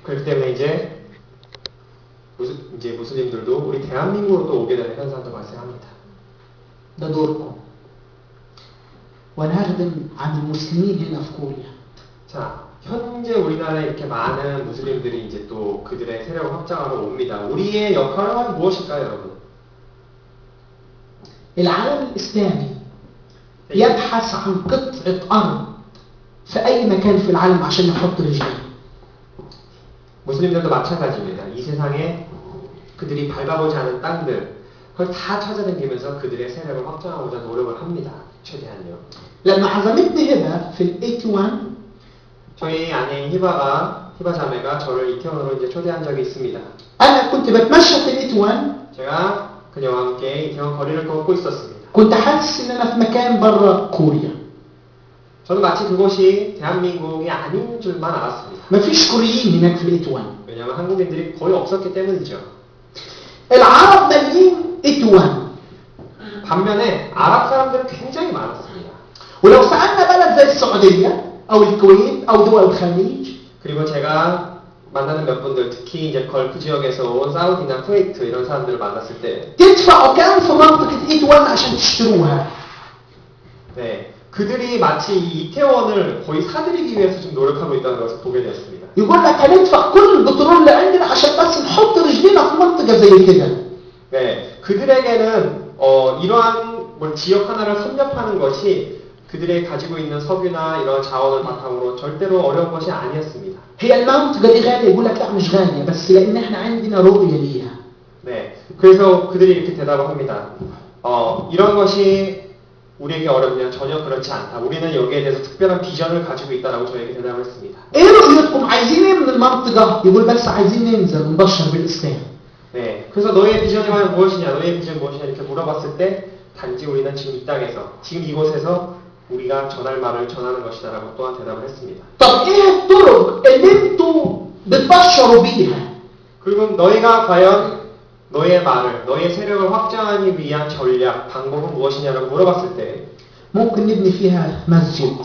그렇기 때문에 이제 무슬림들도 우리 대한민국으로 또 오게 되는 현상도 발생합니다. ده دوركم. وانا هخدم عند المسلمين هنا في كوريا. 자, 현재 우리나라에 이렇게 많은 무슬림들이 이제 또 그들의 세력을 확장하러 옵니다. 우리의 역할은 무엇일까요, 여러분? العالم الإسلامي يبحث عن قطعة أرض في أي مكان في العالم عشان يحط رجليه. 무슬림들도 마찬가지입니다. 이 세상에 그들이 밟아보지 않은 땅들, 그걸 다 찾아다니면서 그들의 세력을 확장하고자 노력을 합니다. 최대한요. لما عزمتني هبة في ال81 저희 아내인 희바 자매가 저를 이태원으로 이제 초대한 적이 있습니다. أنا كنت بتمشى في ال81 제가 그녀와 함께 이태원 거리를 걷고 있었습니다. كنت حاسس إن أنا في مكان برا كوريا. 저는 마치 그곳이 대한민국이 아닌 줄만 알았습니다. ما فيش كوريين هناك في ال81. 왜냐하면 한국인들이 거의 없었기 때문이죠. العرب مالين ال81. 반면에 아랍 사람들은 굉장히 많았습니다. ولو سألنا بلد زي السعودية أو الكويت أو دول الخليج 그리고 제가 만나는 몇 분들, 특히 이제 걸프 지역에서 온 사우디나 쿠웨이트 이런 사람들을 만났을 때, تدفعوا كام في منطقة ال81 عشان تشتروها؟ 네, 그들이 마치 이 이태원을 거의 사들이기 위해서 좀 노력하고 있다는 것을 보게 되었습니다. يقول لك هندفع كل البترول اللي عندنا عشان بس نحط رجلينا في منطقة زي كده. 네, 그들에게는 이러한 지역 하나를 섭렵하는 것이 그들이 가지고 있는 석유나 이런 자원을 바탕으로 절대로 어려운 것이 아니었습니다. هي المنطقة دي غالية يقول لك لا مش غالية بس لأن احنا عندنا رؤية ليها. 네, 그래서 그들이 이렇게 대답을 합니다. 이런 것이 우리에게 어렵냐? 전혀 그렇지 않다. 우리는 여기에 대해서 특별한 비전을 가지고 있다라고 저에게 대답을 했습니다. ايه رؤيتكم عايزين ايه من المنطقة؟ يقول بس عايزين ننزل نبشر بالإسلام. 네, 그래서 너의 비전이 과연 무엇이냐? 너의 비전이 무엇이냐? 이렇게 물어봤을 때 단지 우리는 지금 이 땅에서, 지금 이곳에서 우리가 전할 말을 전하는 것이다라고 또한 대답을 했습니다. طب ايه الطرق اللي انتوا بتبشروا بيها؟ 그리고 너희가 과연 너의 말을, 너의 세력을 확장하기 위한 전략, 방법은 무엇이냐라고 물어봤을 때 ممكن نبني فيها مسجد.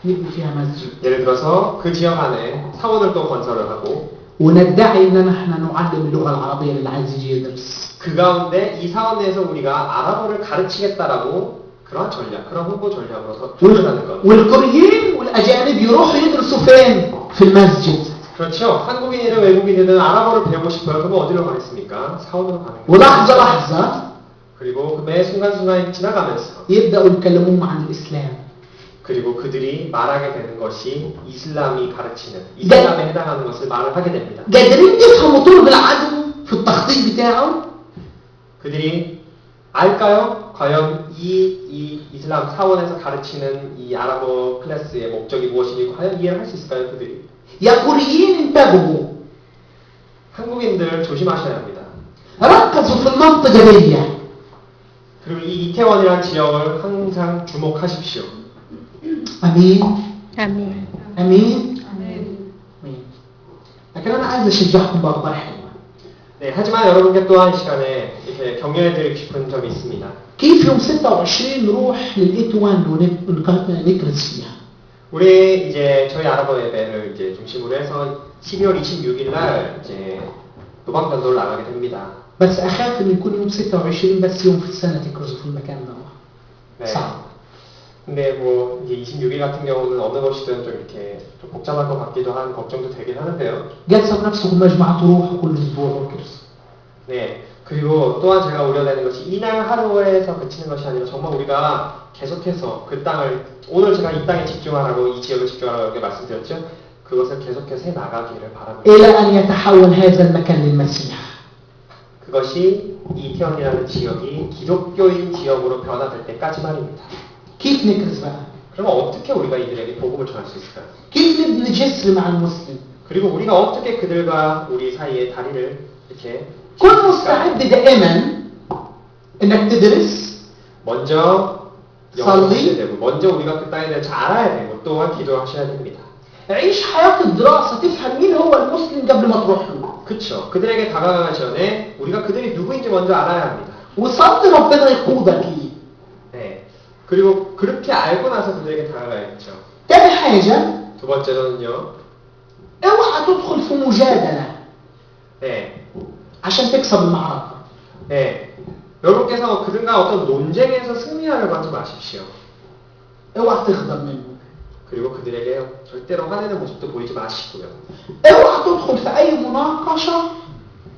نبني فيها مسجد. 예를 들어서 그 지역 안에 사원을 또 건설을 하고 وندعي اننا احنا نعلم اللغة العربية اللي عايز يجي يدرس. 그 가운데 이 사원 내에서 우리가 아랍어를 가르치겠다라고 그런 전략, 그런 홍보 전략으로 접근하는 것. والكوريين والأجانب يروحوا يدرسوا فين؟ في المسجد. 그렇죠. 한국인이든 외국인이든 아랍어를 배우고 싶어요. 그러면 어디로 가겠습니까? 사원으로 가는 거예요. ولحظة لحظة 그리고 그 매 순간순간이 지나가면서 يبدأوا يتكلمون عن الإسلام. 그리고 그들이 말하게 되는 것이 이슬람이 가르치는, 이슬람에 해당하는 것을 말을 하게 됩니다. قادرين يفهموا طرق العدو في التخطيط بتاعه؟ 그들이 알까요? 과연 이 이슬람 사원에서 가르치는 이 아랍어 클래스의 목적이 무엇인지 과연 이해를 할 수 있을까요? 그들이? يا كوريين انتبهوا. 한국인들 조심하셔야 합니다. ركزوا في المنطقة دي. 그리고 이 이태원이라는 지역을 항상 주목하십시오. أمين. آمين. أمين. أمين. لكن أنا عايز أشجعكم بأخبار حلوة. 네, 하지만 여러분께 또한 이 시간에 이렇게 격려해드리고 싶은 점이 있습니다. كيف يوم 26 نروح للإتوان ونكرز فيها. 우리 이제 저희 아랍어 예배를 이제 중심으로 해서 12월 26일 날 이제 노방 전도를 나가게 됩니다. بس أخاف إن يكون يوم 26 بس يوم في السنة تكرزوا في المكان ده. 네. صعب. 근데 뭐 이제 26일 같은 경우는 어느 것이든 좀 이렇게 좀 복잡할 것 같기도 한 걱정도 되긴 하는데요. جلسة بنفسكم مجموعة تروحوا كل أسبوع وكرز. 네. 그리고 또한 제가 우려되는 것이 이날 하루에서 그치는 것이 아니라 정말 우리가 계속해서 그 땅을, 오늘 제가 이 땅에 집중하라고, 이 지역을 집중하라고 이렇게 말씀드렸죠. 그것을 계속해서 해 나가기를 바랍니다. إلى أن يتحول هذا المكان للمسيح. 그것이 이태원이라는 지역이 기독교인 지역으로 변화될 때까지 말입니다. كيف نكرز بقى؟ 그러면 어떻게 우리가 이들에게 복음을 전할 수 있을까요? كيف نبني جسر مع المسلم؟ 그리고 우리가 어떻게 그들과 우리 사이에 다리를 이렇게 كن مستعد دائما انك تدرس. 먼저 영성하셔야 되고, 먼저 우리가 그 땅에 대해서 잘 알아야 되고, 또한 기도하셔야 됩니다. عيش حياة الدراسة تفهم مين هو المسلم قبل ما تروح له. 그렇죠. 그들에게 다가가기 전에 우리가 그들이 누구인지 먼저 알아야 합니다. وصلي ربنا يقودك ليه. 네. 그리고 그렇게 알고 나서 그들에게 다가가야겠죠. تاني حاجة 두 번째로는요. اوعى تدخل في مجادلة 네. عشان تكسب المعركة. 네. 여러분께서 그들과 어떤 논쟁에서 승리하려고 하지 마십시오. اوعى تغضب منه. 그리고 그들에게 절대로 화내는 모습도 보이지 마시고요. اوعى تدخل في اي مناقشة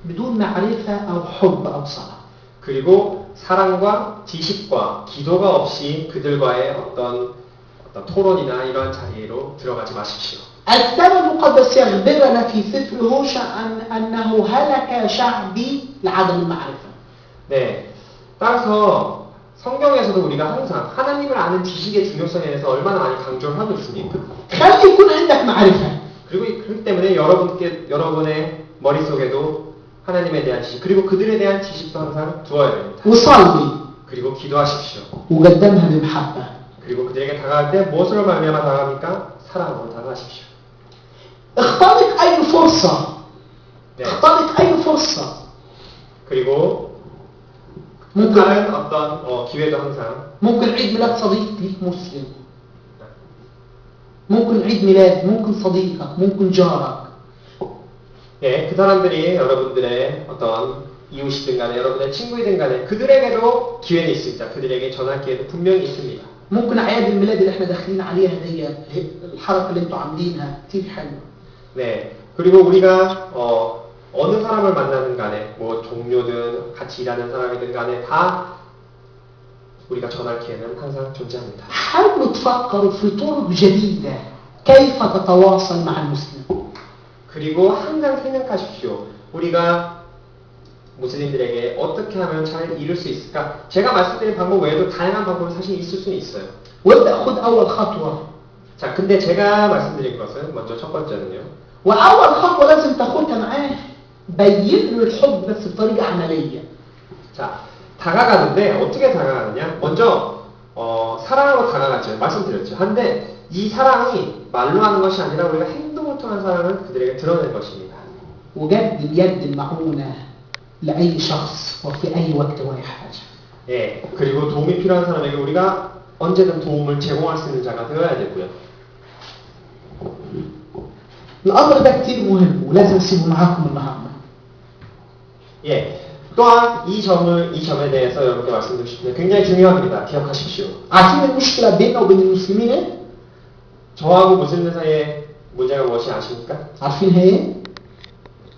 بدون معرفة او حب او صلاة. 그리고 사랑과 지식과 기도가 없이 그들과의 어떤 토론이나 이러한 자리로 들어가지 마십시오. الكتاب المقدس يخبرنا في سفر هوشع أنه هلك شعبي لعدم المعرفة. 네. 따라서 성경에서도 우리가 항상 하나님을 아는 지식의 중요성에 대해서 얼마나 많이 강조를 하고 있습니까? خلي يكون عندك معرفة. 그리고 그렇기 때문에 여러분의 머릿속에도 하나님에 대한 지식 그리고 그들에 대한 지식도 항상 두어야 됩니다. وصلي 그리고 기도하십시오. وقدمها بمحبة. 그리고 그들에게 다가갈 때 무엇으로 말미암아 다가갑니까? 사랑으로 다가가십시오. اخترق أي فرصة. 네. اخترق أي فرصة. 그리고 ممكن 다른 어떤 기회도 항상 ممكن عيد ميلاد صديق ليك مسلم. ممكن عيد ميلاد، ممكن صديقك، ممكن جارك. 예, 그 사람들이 여러분들의 어떤 이웃이든 간에 여러분의 친구이든 간에 그들에게도 기회는 있습니다. 그들에게 전할 기회도 분명히 있습니다. ممكن أعياد الميلاد اللي احنا داخلين عليها دي الحركة اللي انتوا عاملينها كتير حلوة. 네, 그리고 우리가 어느 사람을 만나든 간에 뭐 동료든 같이 일하는 사람이든 간에 다 우리가 전할 기회는 항상 존재합니다. حاولوا تفكروا في طرق جديدة كيف تتواصل مع المسلم. 그리고 항상 생각하십시오. 우리가 무슬림들에게 어떻게 하면 잘 이룰 수 있을까? 제가 말씀드린 방법 외에도 다양한 방법이 사실 있을 수는 있어요. وابدأ خذ أول خطوة. 자, 근데 제가 말씀드린 것은 먼저 첫 번째는요. وأول خطوة لازم تاخدها معاه بين له الحب بس بطريقة عملية. 자, 다가가는데 어떻게 다가가느냐? 먼저 사랑으로 다가가죠. 말씀드렸죠. 한데 이 사랑이 말로 하는 것이 아니라 우리가 행동을 통한 사랑을 그들에게 드러낸 것입니다. وقدم يد المعونة لأي شخص وفي أي وقت ويحتاج. 예, 그리고 도움이 필요한 사람에게 우리가 언제든 도움을 제공할 수 있는 자가 되어야 되고요. الأمر ده كتير مهم ولازم أسيبه معاكم النهارده. 예, 또한 이 점에 대해서 여러분께 말씀드리고 싶은데 굉장히 중요합니다. 기억하십시오. عارفين المشكلة بيننا وبين المسلمين إيه؟ 저하고 무슬림들 사이에 문제가 무엇이 아십니까? عارفين هي إيه؟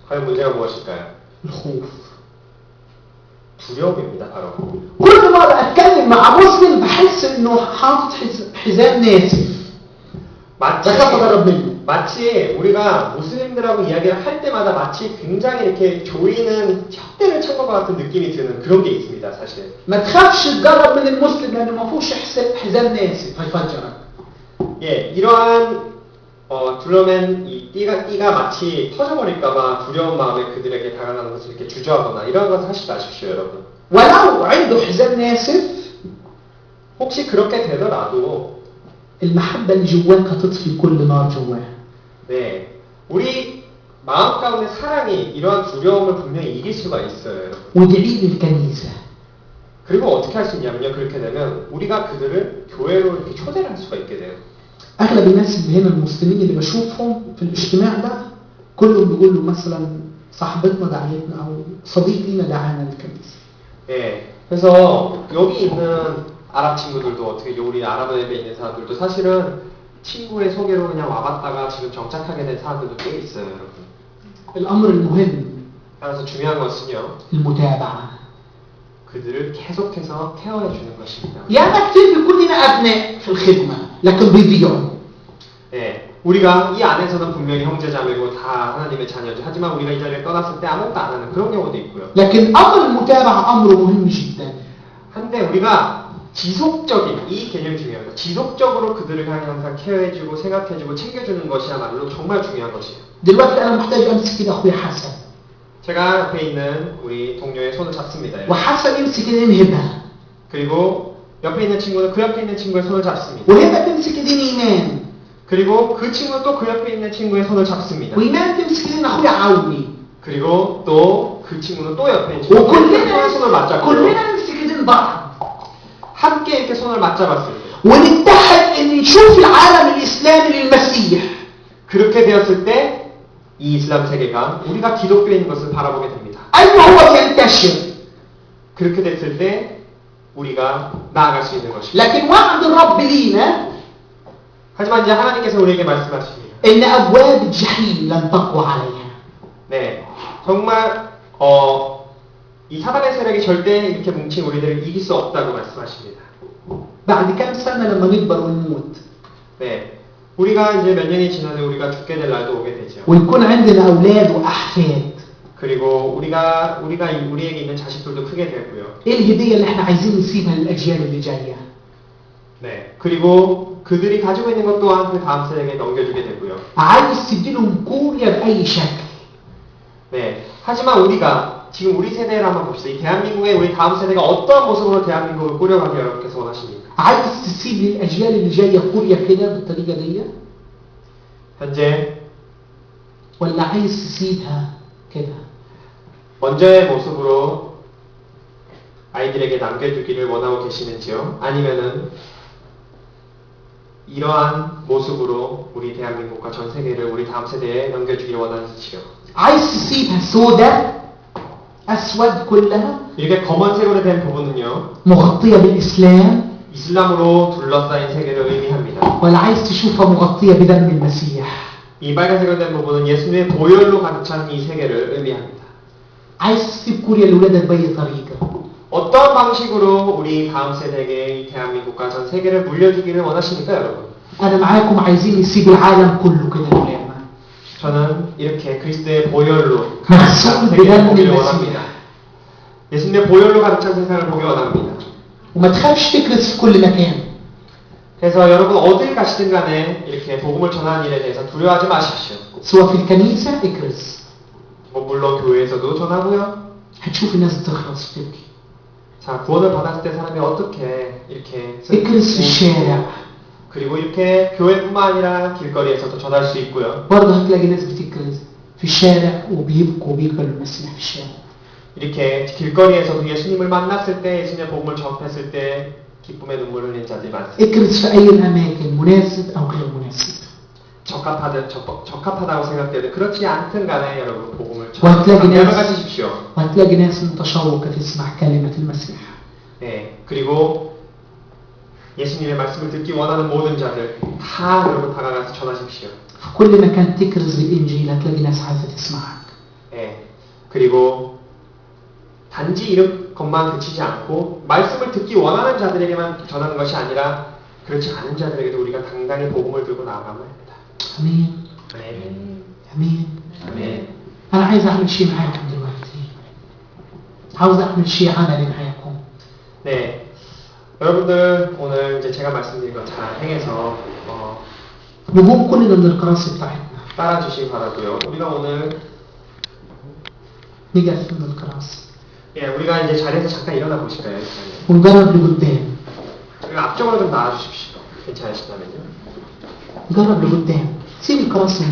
과연 문제가 무엇일까요? الخوف. 두려움입니다. 바로. كل مرة أتكلم مع مسلم بحس إنه حاطط حزام ناسف. بخاف أقرب منه. 마치 우리가 무슬림들하고 이야기를 할 때마다 마치 굉장히 이렇게 조이는 혓대를 찬 것 같은 느낌이 드는 그런 게 있습니다. 사실. ما تخافش تقرب من المسلم لأنه ما فيهوش حزام ناسف هيفجرك. 예, 이러한 둘러맨 이 띠가 마치 터져버릴까봐 두려운 마음에 그들에게 다가가는 것을 이렇게 주저하거나 이런 것을 하시지 마십시오, 여러분. ولو عنده حزام ناسف 혹시 그렇게 되더라도 المحبة اللي جواك هتطفي كل نار جواه. 네, 우리 마음 가운데 사랑이 이러한 두려움을 분명히 이길 수가 있어요. وادعي للكنيسة. 그리고 어떻게 할 수 있냐면요. 그렇게 되면 우리가 그들을 교회로 이렇게 초대를 할 수가 있게 돼요. أغلب الناس اللي هنا المسلمين اللي بشوفهم في الاجتماع ده كلهم بيقولوا مثلا صاحبتنا دعتنا أو صديق لينا دعانا للكنيسة. 예, 그래서 여기 있는 아랍 친구들도 어떻게 우리 아랍에 있는 사람들도 사실은 친구의 소개로 그냥 와봤다가 지금 정착하게 된 사람들도 꽤 있어요, 여러분. الأمر المهم 따라서 중요한 것은요. المتابعة. 그들을 계속해서 케어해 주는 것입니다. ياما كتير بيكون لنا أبناء في الخدمة لكن بيضيعوا. 예, 우리가 이 안에서는 분명히 형제자매고 다 하나님의 자녀죠. 하지만 우리가 이 자리를 떠났을 때 아무것도 안 하는 그런 경우도 있고요. لكن أمر المتابعة أمر مهم جدا. 한데 우리가 지속적인 이 개념이 중요한 거예요. 지속적으로 그들을 향해 항상 케어해주고 생각해주고 챙겨주는 것이야말로 정말 중요한 것이에요. دلوقتي أنا محتاج أمسك إيد أخوي حسن. 제가 옆에 있는 우리 동료의 손을 잡습니다. وحسن يمسك إيدين هبة. 그리고 옆에 있는 친구는 그 옆에 있는 친구의 손을 잡습니다. وهبة تمسك إيدين إيمان. 그리고 그 친구는 또 그 옆에 있는 친구의 손을 잡습니다. وإيمان تمسك إيدين أخوي عوني. 그리고 또 그 친구는 또 옆에 있는 친구의 وكلنا 손을 맞잡고 كلنا نمسك إيدين بعض. 함께 이렇게 손을 맞잡았습니다. ونتحد ان نشوف العالم الاسلامي للمسيح. 그렇게 되었을 때 이 이슬람 세계가 우리가 기독교인 것을 바라보게 됩니다. أيوه هو سينتشر. 그렇게 됐을 때 우리가 나아갈 수 있는 것입니다. لكن وعد الرب لينا 하지만 이제 하나님께서 우리에게 말씀하십니다. إن أبواب الجحيم لن تقوى عليها. 네, 정말 이 사단의 세력이 절대 이렇게 뭉친 우리들을 이길 수 없다고 말씀하십니다. بعد كم سنة لما نكبر ونموت 네, 우리가 이제 몇 년이 지나면 우리가 죽게 될 날도 오게 되죠. ويكون عندنا أولاد وأحفاد. 그리고 우리에게 있는 자식들도 크게 되고요. إيه الهدية اللي إحنا عايزين نسيبها للأجيال اللي جاية؟ 네, 그리고 그들이 가지고 있는 것 또한 그 다음 세대에게 넘겨주게 되고요. عايز تديلهم كوريا بأي شكل. 네, 하지만 우리가 지금 우리 세대를 한번 봅시다. 이 대한민국의 우리 다음 세대가 어떠한 모습으로 대한민국을 꾸려가기 여러분께서 원하십니까? عايز تسيب للأجيال اللي جاية كوريا كده بالطريقة دي؟ 현재 ولا عايز تسيبها كده؟ 먼저의 모습으로 아이들에게 남겨주기를 원하고 계시는지요? 아니면은 이러한 모습으로 우리 대한민국과 전 세계를 우리 다음 세대에 넘겨주기를 원하는지요? عايز تسيبها سوداء أسود كلها 이렇게 검은색으로 된 부분은요, مغطية بالإسلام 이슬람으로 둘러싸인 세계를 의미합니다. ولا عايز تشوفها مغطية بدم المسيح؟ 이 빨간색으로 된 부분은 예수님의 보혈로 가득 찬 이 세계를 의미합니다. عايز تسيب كوريا لولادك بأي طريقة؟ 어떤 방식으로 우리 다음 세대에게 이 대한민국과 전 세계를 물려주기를 원하십니까, 여러분? أنا معاكم عايزين نسيب العالم كله كده لولادنا. 저는 이렇게 그리스도의 보혈로 가득 막수 찬 세계를 그냥 보기를 믿습니다. 원합니다. 예수님의 보혈로 가득 찬 세상을 보기 원합니다. وما تخافش تكرس في كل مكان. 그래서 여러분 어딜 가시든 간에 이렇게 복음을 전하는 일에 대해서 두려워하지 마십시오. سواء في الكنيسة اكرس. 물론 교회에서도 전하고요. هتشوف الناس بتخلص بتبكي. 자, 구원을 받았을 때 사람이 어떻게 이렇게 اكرس في الشارع. 그리고 이렇게 교회뿐만 아니라 길거리에서도 전할 수 있고요. برضه هتلاقي ناس بتكرس في الشارع وبيبكوا وبيقبلوا المسيح في الشارع. 이렇게 길거리에서도 예수님을 만났을 때, 예수님의 복음을 접했을 때 기쁨의 눈물을 흘린 자들이 많습니다. اكرس في أي الأماكن مناسب أو غير مناسب. 적합하다고 생각되는 그렇지 않든 간에 여러분 복음을 وهتلاقي 전하여 ناس 가지십시오. وهتلاقي ناس متشوقة تسمع كلمة المسيح. 네, 그리고 예수님의 말씀을 듣기 원하는 모든 자들 다 여러분 다가가서 전하십시오. في كل مكان تكرز بالإنجيل هتلاقي ناس عايزة تسمعك. 네, 그리고 단지 이런 것만 그치지 않고 말씀을 듣기 원하는 자들에게만 전하는 것이 아니라 그렇지 않은 자들에게도 우리가 당당히 복음을 들고 나아가면 합니다. أمين. 아멘. أمين. 아멘. أنا عايز أعمل شيء معاكم دلوقتي. عاوز أعمل شيء عملي معاكم. 네, 여러분들 오늘 이제 제가 말씀드린 거 잘 행해서 نقوم كلنا من الكراسي بتاعتنا. 따라 주시기 바라고요. 우리가 오늘 نقف من الكراسي. 우리가 이제 자리에서 잠깐 일어나 보실까요? ونقرب لقدام. 우리가 앞쪽으로 좀 나와 주십시오. 괜찮으시다면요. نقرب لقدام. سيب الكراسي.